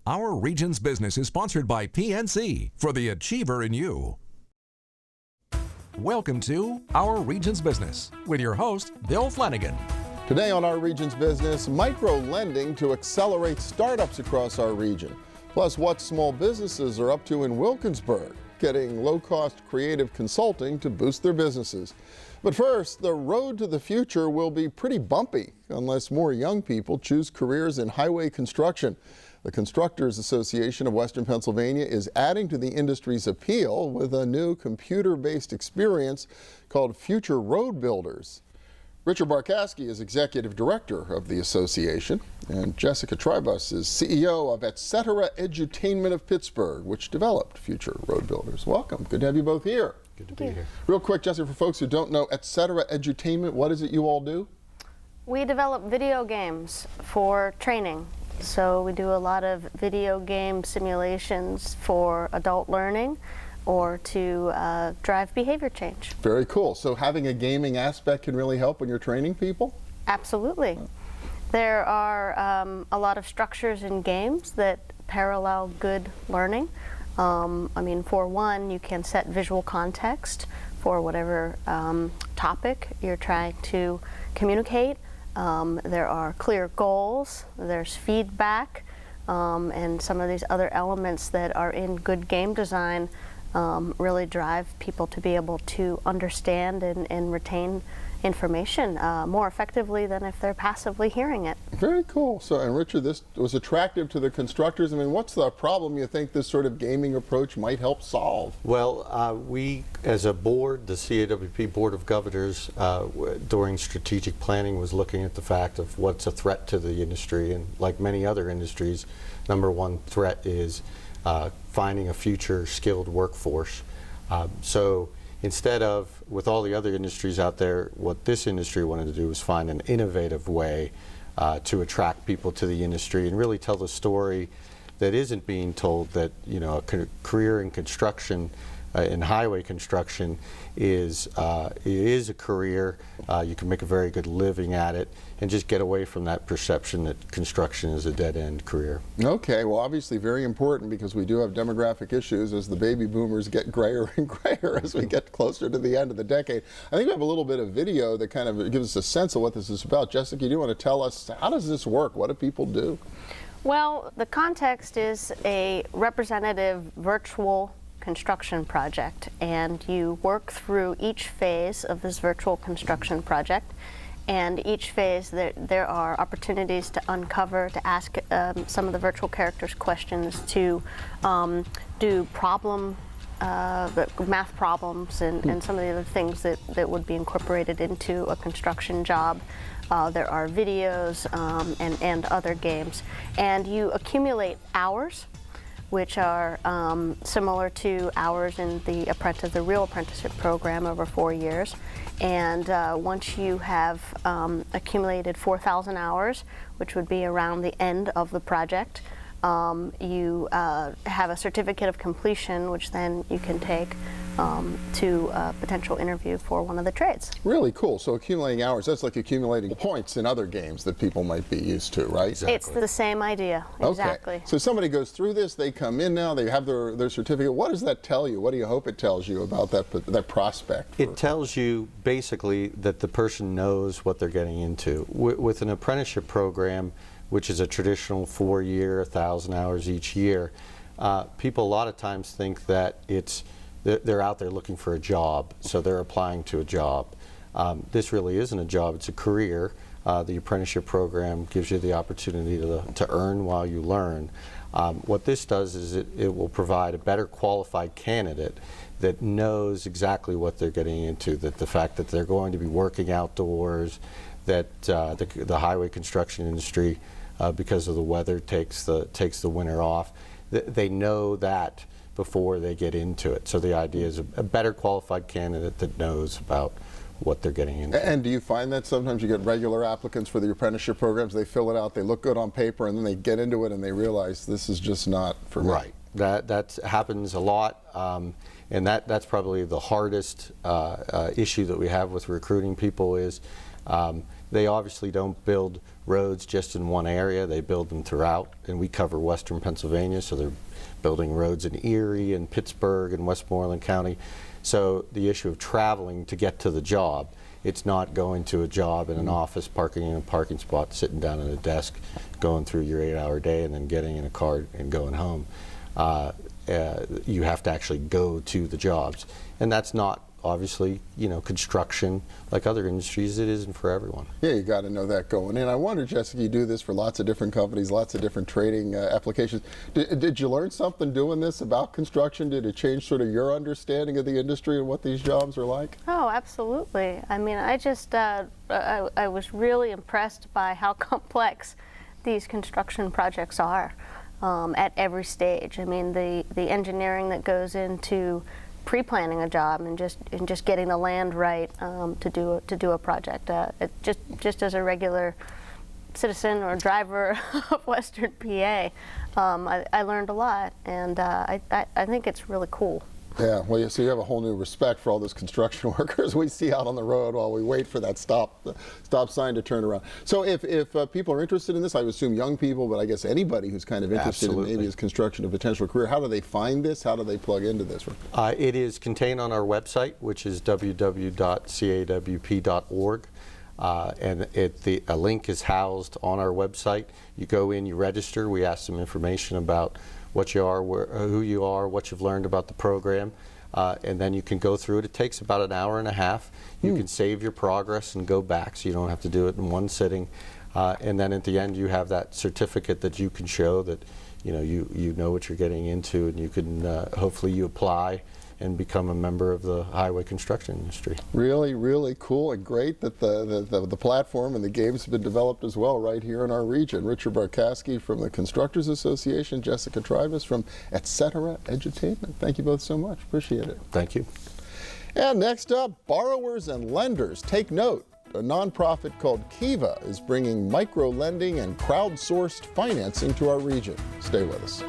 Our Region's Business is sponsored by PNC for the Achiever in You. Welcome to Our Region's Business with your host, Bill Flanagan. Today on Our Region's Business, micro-lending to accelerate startups across our region. Plus, what small businesses are up to in Wilkinsburg, getting low-cost creative consulting to boost their businesses. But first, the road to the future will be pretty bumpy unless more young people choose careers in highway construction. The Constructors Association of Western Pennsylvania is adding to the industry's appeal with a new computer-based experience called Future Road Builders. Richard Barcaskey is Executive Director of the association, and Jessica Trybus is CEO of Etcetera Edutainment of Pittsburgh, which developed Future Road Builders. Welcome. Good to have you both here. Good to be here. Real quick, Jessica, for folks who don't know Etcetera Edutainment, what is it you all do? We develop video games for training. So we do a lot of video game simulations for adult learning or to drive behavior change. Very cool. So having a gaming aspect can really help when you're training people? Absolutely. There are a lot of structures in games that parallel good learning. I mean, for one, you can set visual context for whatever topic you're trying to communicate. There are clear goals, there's feedback, and some of these other elements that are in good game design really drive people to be able to understand and retain information more effectively than if they're passively hearing it. Very cool. So, and Richard, this was attractive to the constructors. I mean, what's the problem you think this sort of gaming approach might help solve? Well, we, as a board, the CAWP Board of Governors, during strategic planning was looking at the fact of what's a threat to the industry, and like many other industries, number one threat is finding a future skilled workforce. So instead of, with all the other industries out there, what this industry wanted to do was find an innovative way to attract people to the industry and really tell the story that isn't being told, that, you know, a career in construction, in highway construction is a career. You can make a very good living at it and just get away from that perception that construction is a dead-end career. Okay, well, obviously very important because we do have demographic issues as the baby boomers get grayer and grayer as we get closer to the end of the decade. I think we have a little bit of video that kind of gives us a sense of what this is about. Jessica, do you want to tell us, how does this work? What do people do? Well, the context is a representative virtual construction project, and you work through each phase of this virtual construction project, and each phase there are opportunities to uncover, to ask some of the virtual characters questions, to do math problems and some of the other things that would be incorporated into a construction job. There are videos and other games, and you accumulate hours, which are similar to hours in the real apprenticeship program over 4 years. And once you have accumulated 4,000 hours, which would be around the end of the project, you have a certificate of completion, which then you can take to a potential interview for one of the trades. Really cool. So accumulating hours, that's like accumulating points in other games that people might be used to, right? Exactly. It's the same idea. Okay. Exactly. So somebody goes through this, they come in now, they have their certificate. What does that tell you? What do you hope it tells you about that prospect? It tells you basically that the person knows what they're getting into. With an apprenticeship program, which is a traditional 4-year, 1,000 hours each year, people a lot of times think that they're out there looking for a job, so they're applying to a job. This really isn't a job, it's a career. The apprenticeship program gives you the opportunity to earn while you learn. What this does is it will provide a better qualified candidate that knows exactly what they're getting into, that the fact that they're going to be working outdoors, that the highway construction industry, because of the weather, takes the winter off. They know that before they get into it. So the idea is a better qualified candidate that knows about what they're getting into. And do you find that sometimes you get regular applicants for the apprenticeship programs, they fill it out, they look good on paper, and then they get into it and they realize this is just not for me? Right. That happens a lot, and that's probably the hardest issue that we have with recruiting people is They obviously don't build roads just in one area, they build them throughout, and we cover western Pennsylvania, so they're building roads in Erie and Pittsburgh and Westmoreland County. So the issue of traveling to get to the job, it's not going to a job in an office, parking in a parking spot, sitting down at a desk, going through your 8-hour day and then getting in a car and going home. You have to actually go to the jobs, and that's not obviously, construction, like other industries, it isn't for everyone. Yeah, you got to know that going in. I wonder, Jessica, you do this for lots of different companies, lots of different trading applications. Did you learn something doing this about construction? Did it change sort of your understanding of the industry and what these jobs are like? Oh, absolutely. I mean, I just, I was really impressed by how complex these construction projects are at every stage. I mean, the engineering that goes into pre-planning a job and just getting the land right to do a project. Just as a regular citizen or driver of Western PA, I learned a lot, and I think it's really cool. Yeah, well, so you have a whole new respect for all those construction workers we see out on the road while we wait for that stop sign to turn around. So if people are interested in this, I would assume young people, but I guess anybody who's kind of interested Absolutely. in maybe as construction a potential career, how do they find this? How do they plug into this? It is contained on our website, which is www.cawp.org. And a link is housed on our website. You go in, you register, we ask some information about what you are, who you are, what you've learned about the program, and then you can go through it. It takes about an hour and a half. You can save your progress and go back, so you don't have to do it in one sitting. And then at the end, you have that certificate that you can show that you know what you're getting into, and you can hopefully you apply and become a member of the highway construction industry. Really, really cool and great that the platform and the games have been developed as well right here in our region. Richard Barcaskey from the Constructors Association, Jessica Trybus from Etcetera Edutainment. Thank you both so much. Appreciate it. Thank you. And next up, borrowers and lenders. Take note. A nonprofit called Kiva is bringing micro lending and crowdsourced financing to our region. Stay with us.